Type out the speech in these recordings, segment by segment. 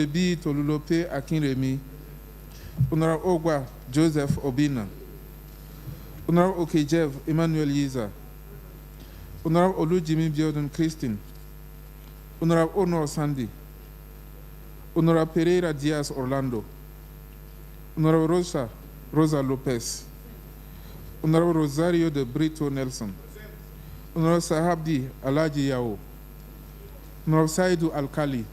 Bebi Tolulope Akinremi, Honorable Ogwa Joseph Obina, Honorable Okejev Emmanuel Yiza, Honorable Olujimi Biodun Christine, Honorable Honor Sandy, Honorable Pereira Diaz Orlando, Honorable Rosa Lopez, Honorable Rosario de Brito Nelson, Honorable Sahabdi Alaji Yao, Honorable Saidu Alkali,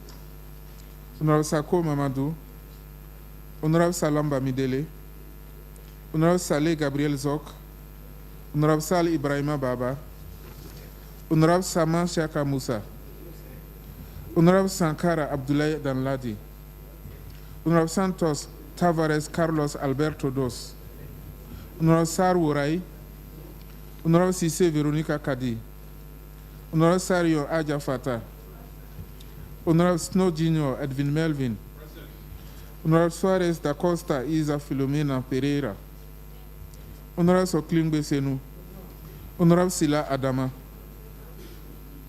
Honorable Sako Mamadou, Honorable Salamba Midele, Honorable Saleh Gabriel Zok, Honorable Salih Ibrahima Baba, Honorable Sama Shaka Musa, Honorable Sankara Abdoulaye Danladi, Honorable Santos Tavares Carlos Alberto Dos, Honorable Sar Wurai, Honorable Sise Veronica Kadi, Honorable Sario Aja Fata, Honorable Snow Jr. Edwin Melvin, Honorable Suarez da Costa Isa Filomena Pereira, Honorable Soklingbe Senu, Honorable Sila Adama,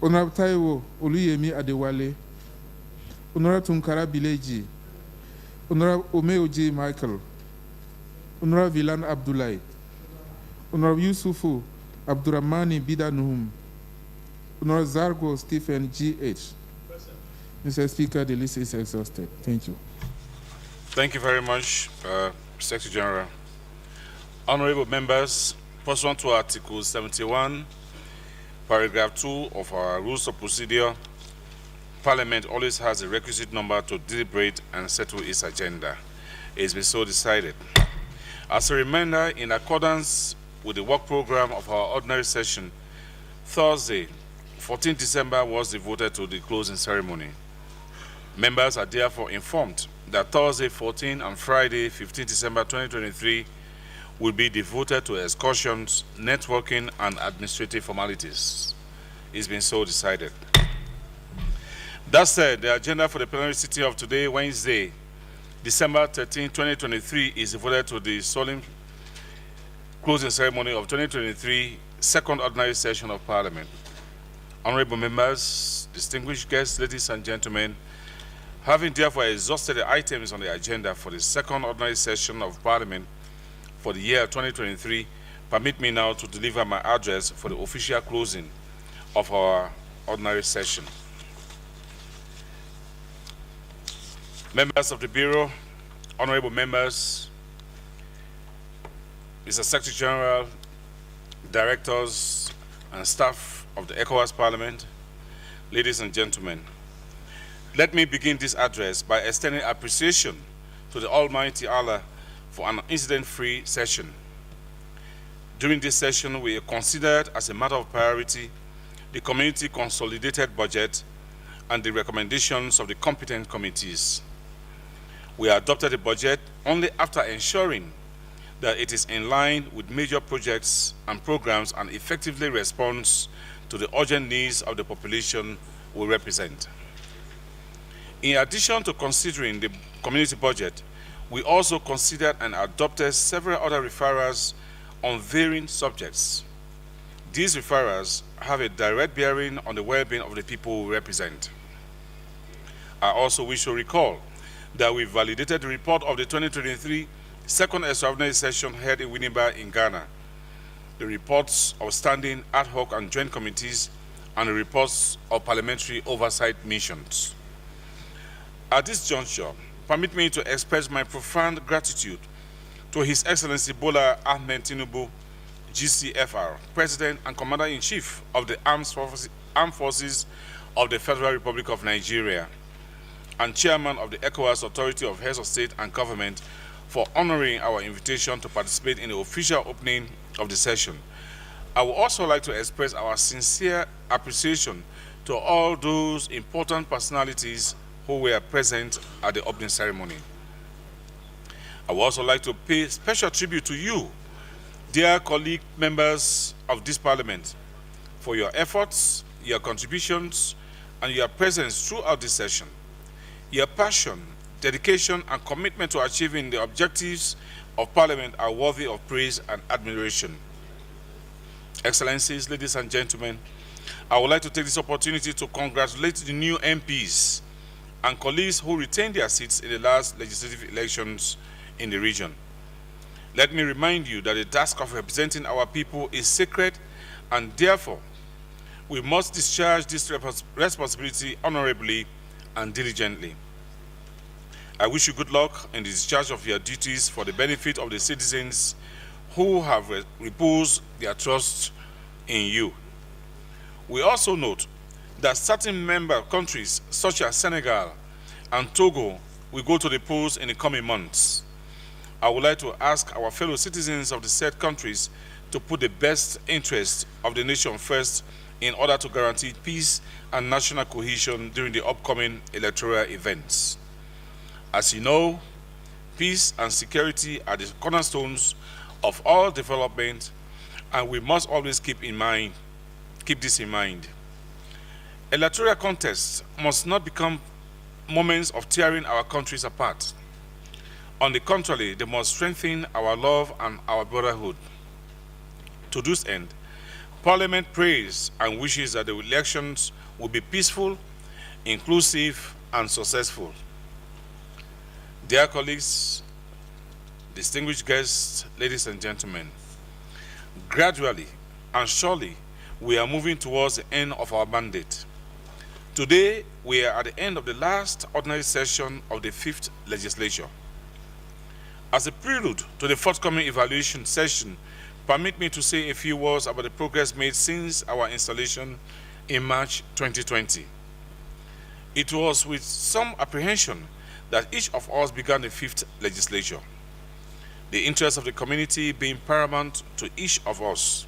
Honorable Taiwo Oluyemi Adewale, Honorable Tunkara Bileji, Honorable Omeoji Michael, Honorable Vilan Abdullahi, Honorable Yusufu Abdurrahmani Bidanuhum, Honorable Zargo Stephen G.H. Mr. Speaker, the list is exhausted. Thank you. Thank you very much, Secretary General. Honorable members, pursuant to Article 71, Paragraph 2 of our Rules of Procedure, Parliament always has a requisite number to deliberate and settle its agenda. It has been so decided. As a reminder, in accordance with the work program of our ordinary session, Thursday, 14 December was devoted to the closing ceremony. Members are therefore informed that Thursday, 14 and Friday, 15 December 2023 will be devoted to excursions, networking, and administrative formalities. It's been so decided. That said, the agenda for the plenary sitting of today, Wednesday, December 13, 2023, is devoted to the solemn closing ceremony of 2023 second ordinary session of Parliament. Honorable members, distinguished guests, ladies and gentlemen, having therefore exhausted the items on the agenda for the second ordinary session of Parliament for the year 2023, permit me now to deliver my address for the official closing of our ordinary session. Members of the Bureau, honorable members, Mr. Secretary General, directors, and staff of the ECOWAS Parliament, ladies and gentlemen, let me begin this address by extending appreciation to the Almighty Allah for an incident-free session. During this session, we considered as a matter of priority the Community Consolidated Budget and the recommendations of the competent committees. We adopted the budget only after ensuring that it is in line with major projects and programs and effectively responds to the urgent needs of the population we represent. In addition to considering the community budget, we also considered and adopted several other referrals on varying subjects. These referrals have a direct bearing on the well-being of the people we represent. I also wish to recall that we validated the report of the 2023 second extraordinary session held in Winneba in Ghana, the reports of standing ad hoc and joint committees, and the reports of parliamentary oversight missions. At this juncture, permit me to express my profound gratitude to His Excellency Bola Ahmed Tinubu, GCFR, President and Commander-in-Chief of the Armed Forces of the Federal Republic of Nigeria, and Chairman of the ECOWAS Authority of Heads of State and Government, for honoring our invitation to participate in the official opening of the session. I would also like to express our sincere appreciation to all those important personalities who were present at the opening ceremony. I would also like to pay special tribute to you, dear colleague members of this Parliament, for your efforts, your contributions, and your presence throughout this session. Your passion, dedication, and commitment to achieving the objectives of Parliament are worthy of praise and admiration. Excellencies, ladies and gentlemen, I would like to take this opportunity to congratulate the new MPs and colleagues who retained their seats in the last legislative elections in the region. Let me remind you that the task of representing our people is sacred, and therefore we must discharge this responsibility honorably and diligently. I wish you good luck in the discharge of your duties for the benefit of the citizens who have reposed their trust in you. We also note that certain member countries such as Senegal and Togo will go to the polls in the coming months. I would like to ask our fellow citizens of the said countries to put the best interest of the nation first in order to guarantee peace and national cohesion during the upcoming electoral events. As you know, peace and security are the cornerstones of all development, and we must always keep this in mind. Electoral contests must not become moments of tearing our countries apart. On the contrary, they must strengthen our love and our brotherhood. To this end, Parliament prays and wishes that the elections will be peaceful, inclusive, and successful. Dear colleagues, distinguished guests, ladies and gentlemen, gradually and surely we are moving towards the end of our mandate. Today, we are at the end of the last ordinary session of the 5th legislature. As a prelude to the forthcoming evaluation session, permit me to say a few words about the progress made since our installation in March 2020. It was with some apprehension that each of us began the 5th legislature, the interests of the community being paramount to each of us.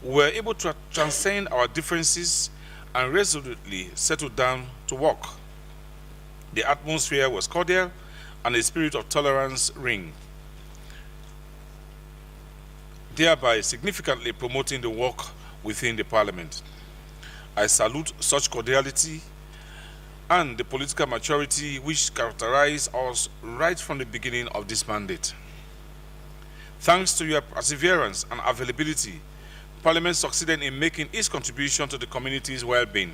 We were able to transcend our differences and resolutely settle down to work. The atmosphere was cordial and a spirit of tolerance reigned, thereby significantly promoting the work within the Parliament. I salute such cordiality and the political maturity which characterized us right from the beginning of this mandate. Thanks to your perseverance and availability, Parliament succeeded in making its contribution to the community's well-being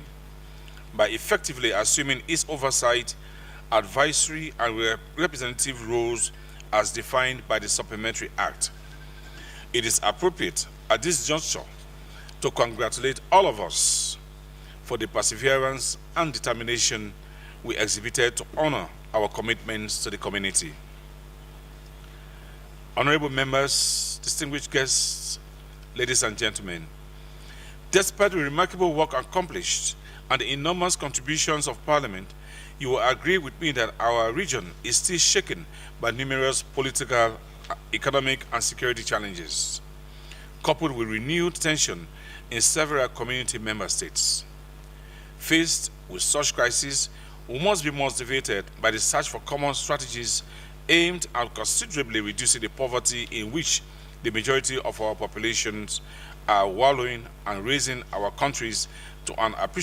by effectively assuming its oversight, advisory, and representative roles as defined by the Supplementary Act. It is appropriate at this juncture to congratulate all of us for the perseverance and determination we exhibited to honor our commitments to the community. Honorable members, distinguished guests, ladies and gentlemen, despite the remarkable work accomplished and the enormous contributions of Parliament, you will agree with me that our region is still shaken by numerous political, economic, and security challenges, coupled with renewed tension in several community member states. Faced with such crises, we must be motivated by the search for common strategies aimed at considerably reducing the poverty in which the majority of our populations are wallowing and raising our countries to an appreciable